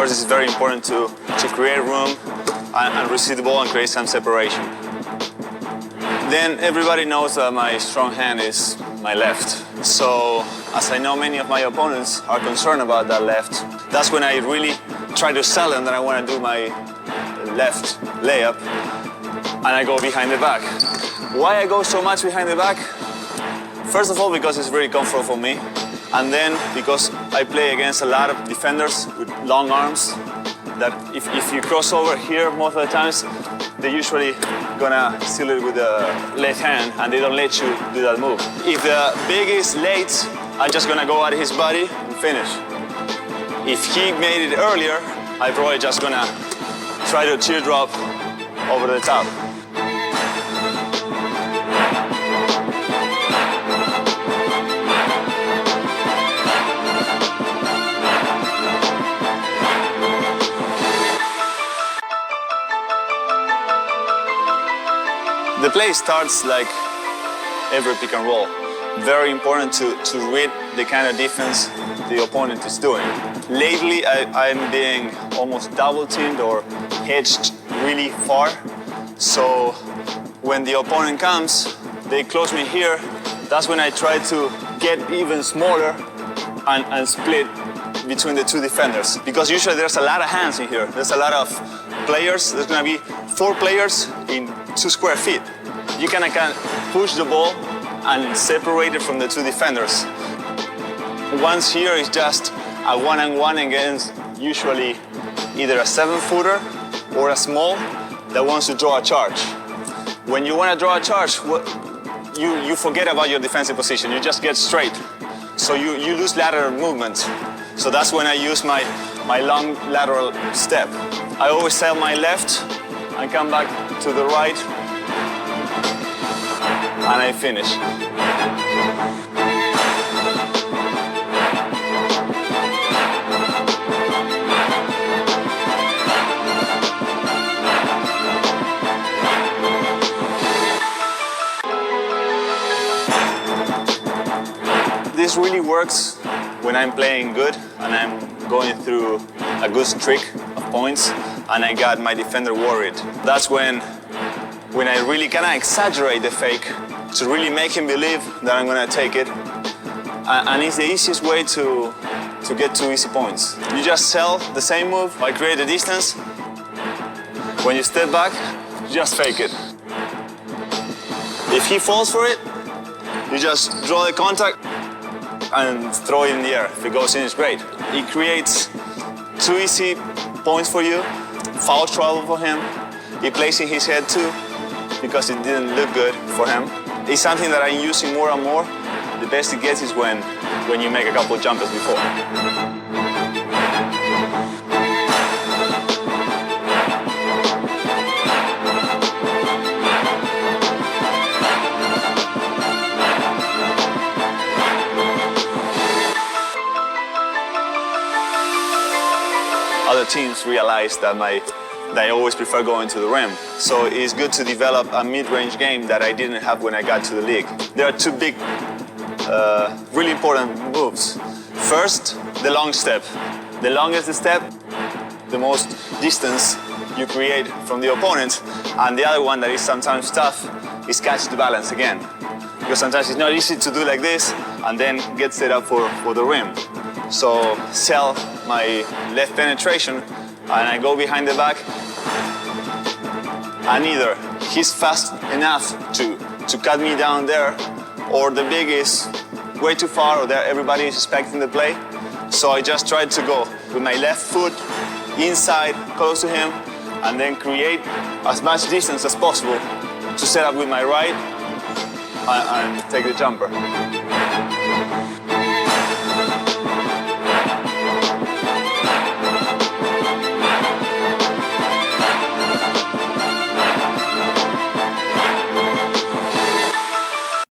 First, it's very important to create room and receive the ball and create some separation. Then everybody knows that my strong hand is my left. So as I know many of my opponents are concerned about that left, that's when I really try to sell them that I want to do my left layup, and I go behind the back. Why I go so much behind the back? First of all, because it's very comfortable for me, and then because I play against a lot of defenders with long arms, that if you cross over here most of the times, they're usually gonna steal it with the left hand and they don't let you do that move. If the big is late, I'm just gonna go at his body and finish. If he made it earlier, I'm probably just gonna try to teardrop over the top. The play starts like every pick and roll. Very important to read the kind of defense the opponent is doing. Lately, I'm being almost double teamed or hedged really far. So when the opponent comes, they close me here. That's when I try to get even smaller and split between the two defenders. Because usually there's a lot of hands in here. There's a lot of players. There's gonna be 4 players in 2 square feet. You can push the ball and separate it from the 2 defenders. Once here is just a one-on-one against usually either a 7-footer or a small that wants to draw a charge. When you want to draw a charge, you forget about your defensive position. You just get straight. So you lose lateral movement. So that's when I use my long lateral step. I always sell my left and come back to the right, and I finish. This really works when I'm playing good and I'm going through a good streak of points and I got my defender worried. That's when I really kind of exaggerate the fake to really make him believe that I'm gonna take it. And it's the easiest way to get 2 easy points. You just sell the same move, I create a distance. When you step back, you just fake it. If he falls for it, you just draw the contact and throw it in the air. If it goes in, it's great. It creates 2 easy points for you, foul trouble for him. He plays in his head too, because it didn't look good for him. It's something that I'm using more and more. The best it gets is when you make a couple of jumpers before. Other teams realize that I always prefer going to the rim. So it's good to develop a mid-range game that I didn't have when I got to the league. There are 2 big, really important moves. First, the long step. The longest the step, the most distance you create from the opponent. And the other one that is sometimes tough is catch the balance again. Because sometimes it's not easy to do like this and then get set up for the rim. So sell my left penetration and I go behind the back, and either he's fast enough to cut me down there, or the big is way too far, or there everybody is expecting the play. So I just tried to go with my left foot inside, close to him, and then create as much distance as possible to set up with my right and take the jumper.